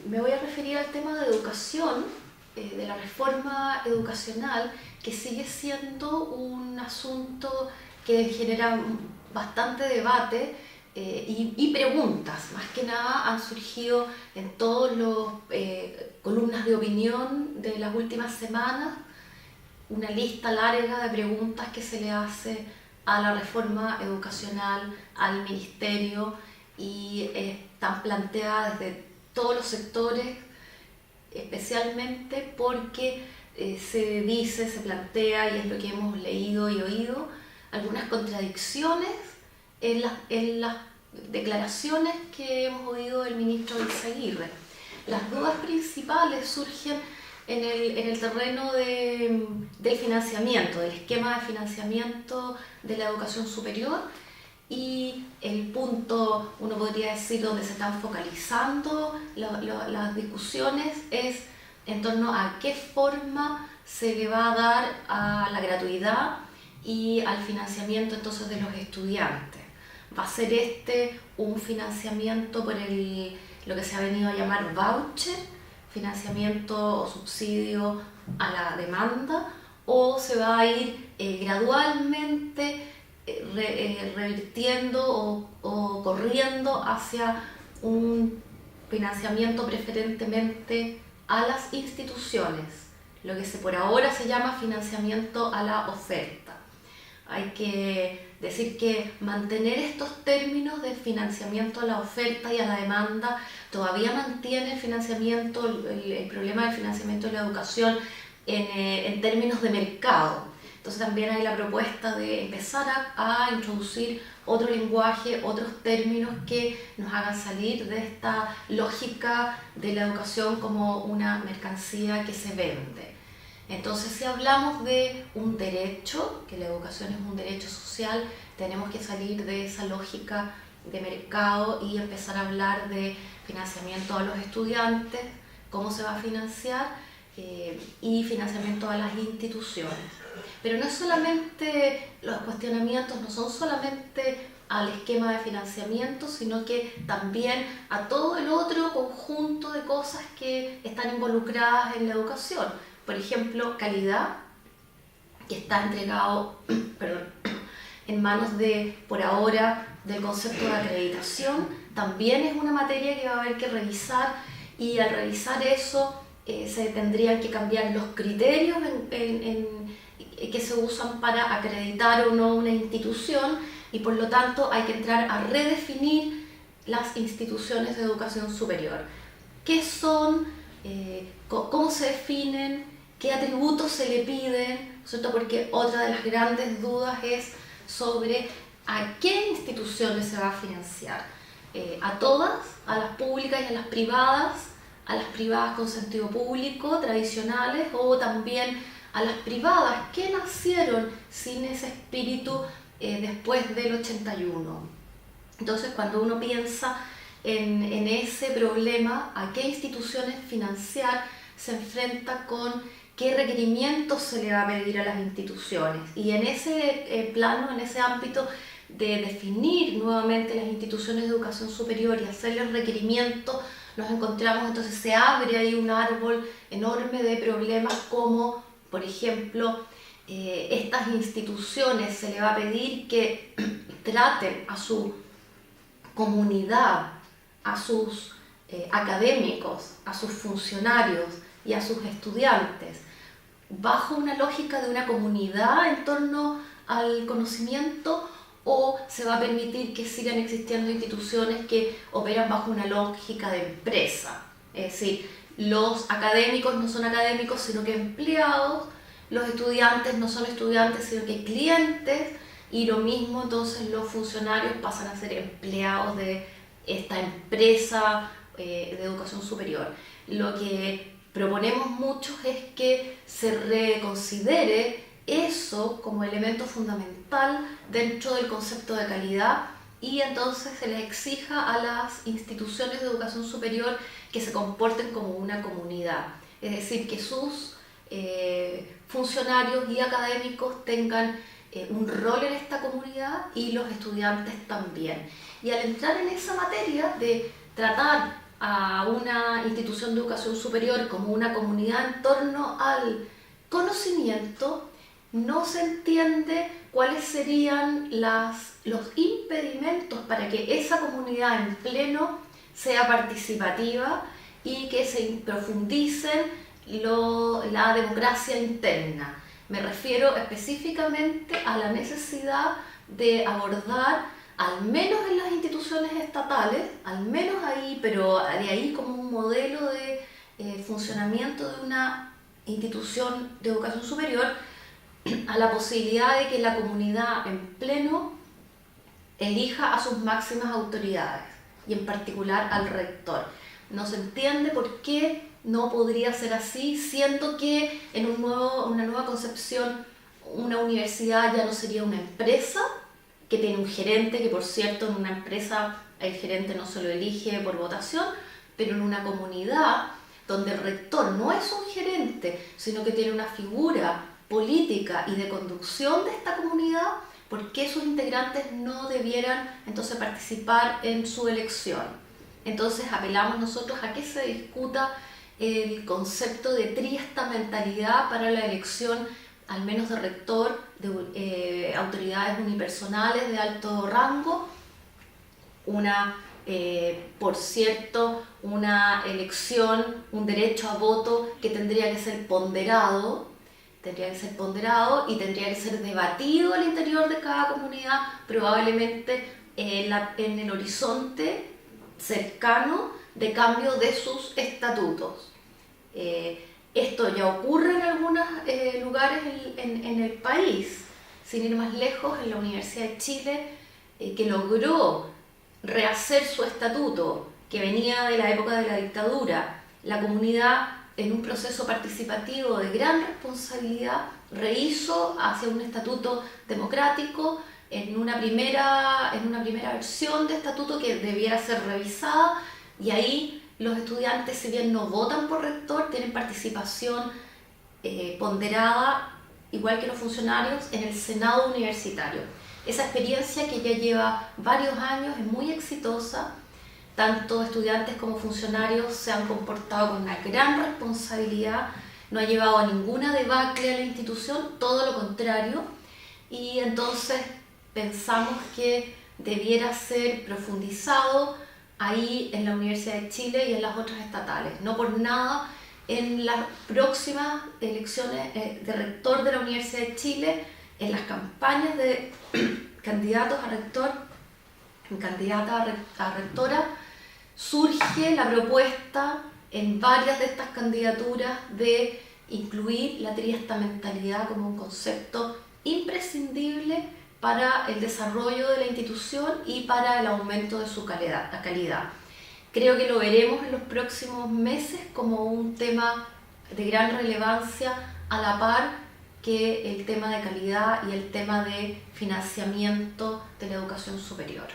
me voy a referir al tema de educación, de la reforma educacional, que sigue siendo un asunto que genera bastante debate y preguntas. Más que nada han surgido en todas las columnas de opinión de las últimas semanas una lista larga de preguntas que se le hace a la reforma educacional, al ministerio, y están planteadas desde todos los sectores, especialmente porque se plantea, y es lo que hemos leído y oído, algunas contradicciones en las declaraciones que hemos oído del ministro Izaguirre. Las dudas principales surgen en el terreno del financiamiento, del esquema de financiamiento de la educación superior, y el punto, uno podría decir, donde se están focalizando las discusiones es en torno a qué forma se le va a dar a la gratuidad y al financiamiento entonces de los estudiantes. ¿Va a ser un financiamiento por lo que se ha venido a llamar voucher, financiamiento o subsidio a la demanda, o se va a ir gradualmente revirtiendo o corriendo hacia un financiamiento preferentemente a las instituciones, lo que por ahora se llama financiamiento a la oferta? Hay que decir que mantener estos términos de financiamiento a la oferta y a la demanda todavía mantiene el financiamiento, el problema del financiamiento de la educación en términos de mercado. Entonces también hay la propuesta de empezar a introducir otro lenguaje, otros términos que nos hagan salir de esta lógica de la educación como una mercancía que se vende. Entonces, si hablamos de un derecho, que la educación es un derecho social, tenemos que salir de esa lógica de mercado y empezar a hablar de financiamiento a los estudiantes, cómo se va a financiar, y financiamiento a las instituciones. Pero no es solamente, los cuestionamientos no son solamente al esquema de financiamiento, sino que también a todo el otro conjunto de cosas que están involucradas en la educación. Por ejemplo, calidad, que está entregado en manos por ahora, del concepto de acreditación. También es una materia que va a haber que revisar, y al revisar eso se tendrían que cambiar los criterios que se usan para acreditar o no una institución, y por lo tanto hay que entrar a redefinir las instituciones de educación superior. ¿Qué son? ¿Cómo se definen? ¿Qué atributos se le piden? ¿Cierto? Porque otra de las grandes dudas es sobre a qué instituciones se va a financiar. A todas, a las públicas y a las privadas con sentido público, tradicionales, o también a las privadas que nacieron sin ese espíritu después del 81. Entonces, cuando uno piensa en ese problema, a qué instituciones financiar, se enfrenta con qué requerimientos se le va a pedir a las instituciones. Y en ese plano, en ese ámbito de definir nuevamente las instituciones de educación superior y hacerles requerimientos, nos encontramos, entonces se abre ahí un árbol enorme de problemas como, por ejemplo, estas instituciones se le va a pedir que traten a su comunidad, a sus académicos, a sus funcionarios y a sus estudiantes bajo una lógica de una comunidad en torno al conocimiento, o se va a permitir que sigan existiendo instituciones que operan bajo una lógica de empresa. Es decir, los académicos no son académicos sino que empleados, los estudiantes no son estudiantes sino que clientes, y lo mismo entonces los funcionarios pasan a ser empleados de esta empresa de educación superior. Lo que proponemos muchos es que se reconsidere eso como elemento fundamental dentro del concepto de calidad, y entonces se les exija a las instituciones de educación superior que se comporten como una comunidad, es decir, que sus funcionarios y académicos tengan un rol en esta comunidad y los estudiantes también. Y al entrar en esa materia de tratar a una institución de educación superior como una comunidad en torno al conocimiento, no se entiende cuáles serían los impedimentos para que esa comunidad en pleno sea participativa y que se profundice la democracia interna. Me refiero específicamente a la necesidad de abordar, al menos en las instituciones estatales, al menos ahí, pero de ahí como un modelo de funcionamiento de una institución de educación superior, a la posibilidad de que la comunidad en pleno elija a sus máximas autoridades y en particular al rector. No se entiende por qué no podría ser así, siendo que en una nueva concepción una universidad ya no sería una empresa que tiene un gerente, que por cierto en una empresa el gerente no se lo elige por votación, pero en una comunidad donde el rector no es un gerente, sino que tiene una figura política y de conducción de esta comunidad, ¿por qué sus integrantes no debieran entonces participar en su elección? Entonces apelamos nosotros a que se discuta el concepto de triestamentalidad para la elección, al menos de rector, de autoridades unipersonales de alto rango, por cierto, una elección, un derecho a voto que tendría que ser ponderado y tendría que ser debatido al interior de cada comunidad, probablemente en el horizonte cercano de cambio de sus estatutos. Esto ya ocurre en algunos lugares en el país, sin ir más lejos, en la Universidad de Chile, que logró rehacer su estatuto, que venía de la época de la dictadura. La comunidad, en un proceso participativo de gran responsabilidad, rehizo hacia un estatuto democrático en una primera versión de estatuto que debiera ser revisada, y ahí los estudiantes, si bien no votan por rector, tienen participación ponderada, igual que los funcionarios, en el Senado universitario. Esa experiencia, que ya lleva varios años, es muy exitosa. Tanto estudiantes como funcionarios se han comportado con una gran responsabilidad, no ha llevado a ninguna debacle a la institución, todo lo contrario, y entonces pensamos que debiera ser profundizado ahí en la Universidad de Chile y en las otras estatales. No por nada, en las próximas elecciones de rector de la Universidad de Chile, en las campañas de candidatos a rector, candidata a rectora, surge la propuesta en varias de estas candidaturas de incluir la triestamentalidad como un concepto imprescindible para el desarrollo de la institución y para el aumento de su calidad. Creo que lo veremos en los próximos meses como un tema de gran relevancia, a la par que el tema de calidad y el tema de financiamiento de la educación superior.